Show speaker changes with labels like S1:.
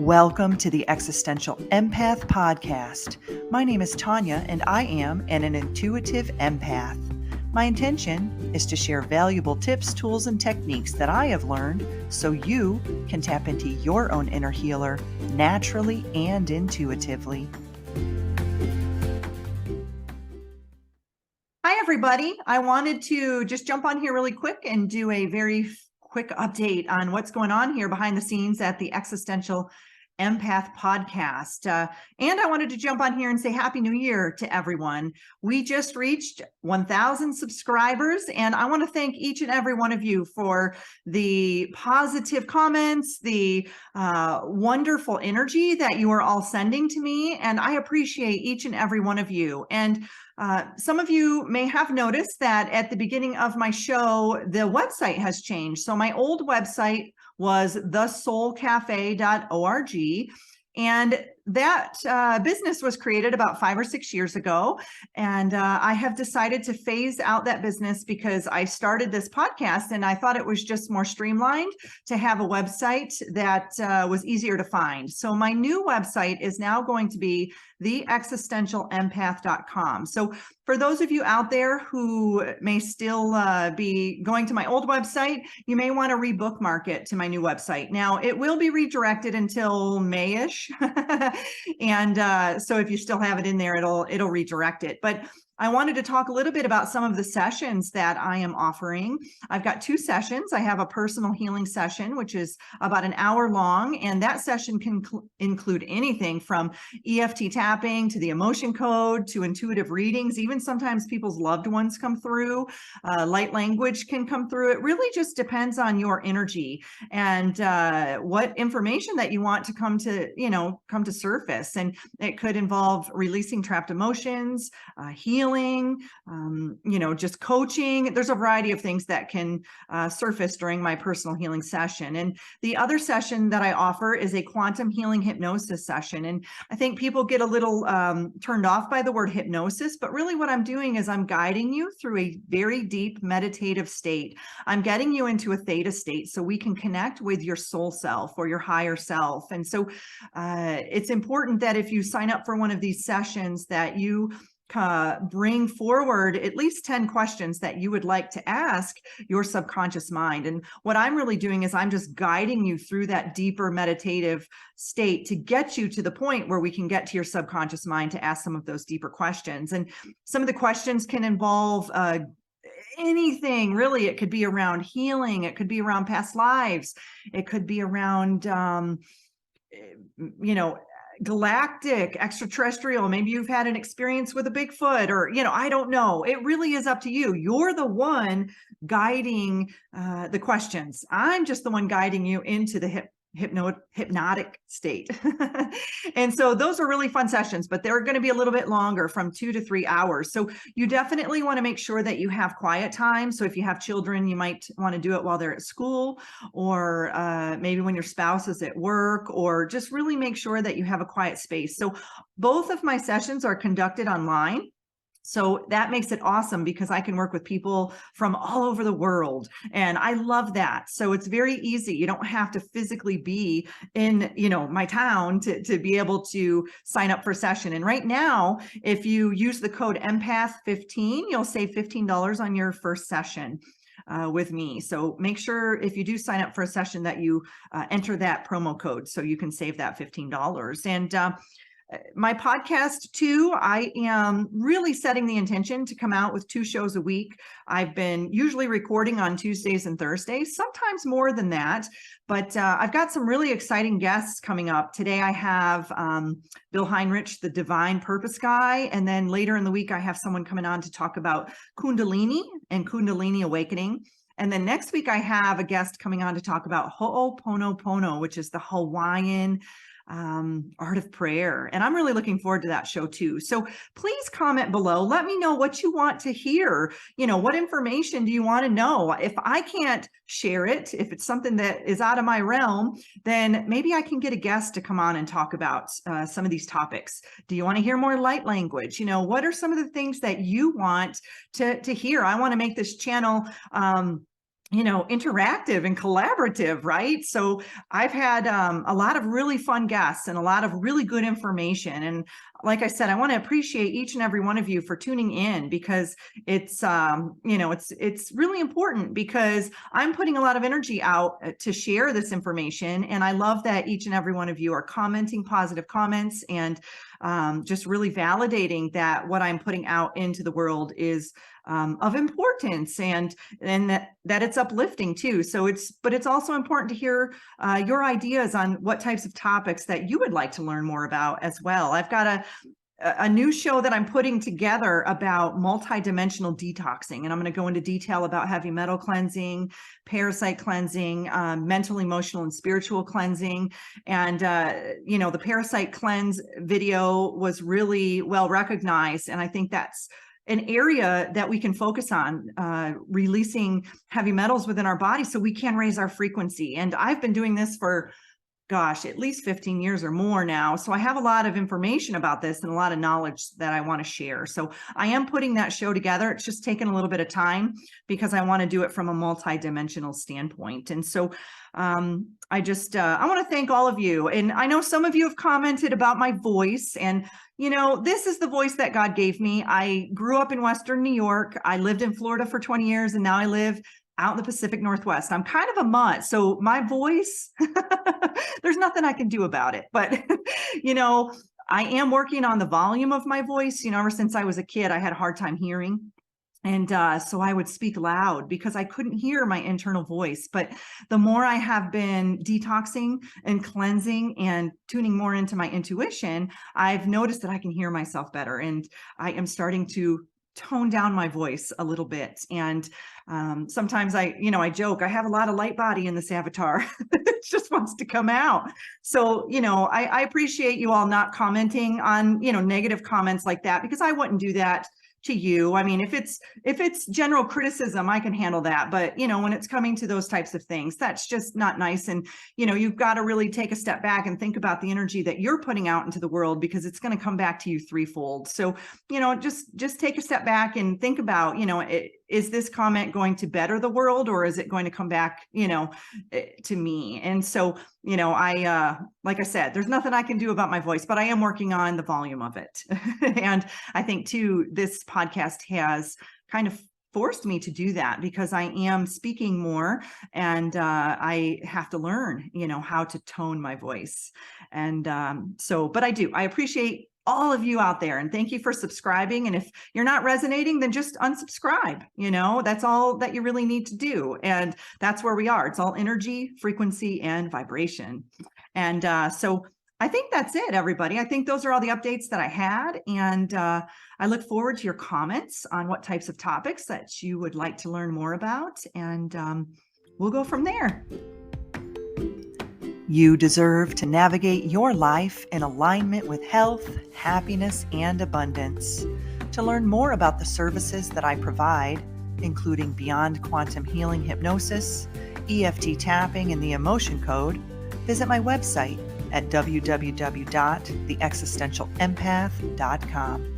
S1: Welcome to the Existential Empath Podcast. My name is Tanya, and I am an intuitive empath. My intention is to share valuable tips, tools, and techniques that I have learned so you can tap into your own inner healer naturally and intuitively. Hi, everybody. I wanted to just jump on here really quick and do a very quick update on what's going on here behind the scenes at the Existential Empath Podcast. And I wanted to jump on here and say Happy New Year to everyone. We just reached 1,000 subscribers, and I want to thank each and every one of you for the positive comments, the wonderful energy that you are all sending to me, and I appreciate each and every one of you. And some of you may have noticed that at the beginning of my show, the website has changed. So my old website was thesoulcafe.org. And that business was created about 5 or 6 years ago. And I have decided to phase out that business because I started this podcast and I thought it was just more streamlined to have a website that was easier to find. So my new website is now going to be theexistentialempath.com. So for those of you out there who may still be going to my old website, you may want to rebookmark it to my new website. Now, it will be redirected until May-ish. And so if you still have it in there, it'll redirect it. But I wanted to talk a little bit about some of the sessions that I am offering. I've got 2 sessions. I have a personal healing session, which is about an hour long, and that session can include anything from EFT tapping to the emotion code to intuitive readings. Even sometimes people's loved ones come through. Light language can come through. It really just depends on your energy and what information that you want to come to surface. And it could involve releasing trapped emotions, healing, just coaching. There's a variety of things that can surface during my personal healing session. And the other session that I offer is a quantum healing hypnosis session. And I think people get a little turned off by the word hypnosis, but really what I'm doing is I'm guiding you through a very deep meditative state. I'm getting you into a theta state so we can connect with your soul self or your higher self. And so it's important that if you sign up for one of these sessions that you bring forward at least 10 questions that you would like to ask your subconscious mind. And what I'm really doing is I'm just guiding you through that deeper meditative state to get you to the point where we can get to your subconscious mind to ask some of those deeper questions. And some of the questions can involve anything really. It could be around healing. It could be around past lives. It could be around, galactic, extraterrestrial. Maybe you've had an experience with a Bigfoot or, I don't know. It really is up to you. You're the one guiding the questions. I'm just the one guiding you into the hypnotic state. And so those are really fun sessions, but they're going to be a little bit longer, from 2 to 3 hours. So you definitely want to make sure that you have quiet time. So if you have children, you might want to do it while they're at school, or maybe when your spouse is at work, or just really make sure that you have a quiet space. So both of my sessions are conducted online. So that makes it awesome because I can work with people from all over the world. And I love that. So it's very easy. You don't have to physically be in, my town to be able to sign up for a session. And right now, if you use the code empath15, you'll save $15 on your first session with me. So make sure if you do sign up for a session that you enter that promo code so you can save that $15. And my podcast too, I am really setting the intention to come out with 2 shows a week. I've been usually recording on Tuesdays and Thursdays, sometimes more than that, but I've got some really exciting guests coming up. Today I have Bill Heinrich, the Divine Purpose Guy, and then later in the week I have someone coming on to talk about Kundalini and Kundalini Awakening. And then next week I have a guest coming on to talk about Ho'oponopono, which is the Hawaiian art of prayer. And I'm really looking forward to that show too. So please comment below. Let me know what you want to hear. What information do you want to know? If I can't share it, if it's something that is out of my realm, then maybe I can get a guest to come on and talk about some of these topics. Do you want to hear more light language? What are some of the things that you want to hear? I want to make this channel interactive and collaborative, right? So I've had a lot of really fun guests and a lot of really good information. And like I said, I want to appreciate each and every one of you for tuning in, because it's really important, because I'm putting a lot of energy out to share this information. And I love that each and every one of you are commenting positive comments and just really validating that what I'm putting out into the world is of importance, and that it's uplifting too. But it's also important to hear your ideas on what types of topics that you would like to learn more about as well. I've got a new show that I'm putting together about multidimensional detoxing, and I'm going to go into detail about heavy metal cleansing, parasite cleansing, mental, emotional, and spiritual cleansing. And the parasite cleanse video was really well recognized, and I think that's an area that we can focus on, releasing heavy metals within our body so we can raise our frequency. And I've been doing this for, at least 15 years or more now. So I have a lot of information about this and a lot of knowledge that I want to share. So I am putting that show together. It's just taken a little bit of time because I want to do it from a multidimensional standpoint. And so I want to thank all of you. And I know some of you have commented about my voice, and this is the voice that God gave me. I grew up in Western New York. I lived in Florida for 20 years, and now I live out in the Pacific Northwest. I'm kind of a mutt. So my voice, there's nothing I can do about it. But, I am working on the volume of my voice. Ever since I was a kid, I had a hard time hearing. And so I would speak loud because I couldn't hear my internal voice. But the more I have been detoxing and cleansing and tuning more into my intuition, I've noticed that I can hear myself better. And I am starting to tone down my voice a little bit. And sometimes I joke, I have a lot of light body in this avatar. It just wants to come out. So, I appreciate you all not commenting on, negative comments like that, because I wouldn't do that to you. I mean, if it's general criticism, I can handle that. But, when it's coming to those types of things, that's just not nice. And, you've got to really take a step back and think about the energy that you're putting out into the world, because it's going to come back to you threefold. So, just take a step back and think about, is this comment going to better the world, or is it going to come back, to me? And so, like I said, there's nothing I can do about my voice, but I am working on the volume of it. And I think too, this podcast has kind of forced me to do that, because I am speaking more, and I have to learn, how to tone my voice. And but I appreciate all of you out there, and thank you for subscribing. And if you're not resonating, then just unsubscribe. That's all that you really need to do. And that's where we are. It's all energy, frequency, and vibration. And so I think that's it, everybody. I think those are all the updates that I had. And I look forward to your comments on what types of topics that you would like to learn more about. And we'll go from there. You deserve to navigate your life in alignment with health, happiness, and abundance. To learn more about the services that I provide, including Beyond Quantum Healing Hypnosis, EFT tapping, and the Emotion Code, visit my website at www.theexistentialempath.com.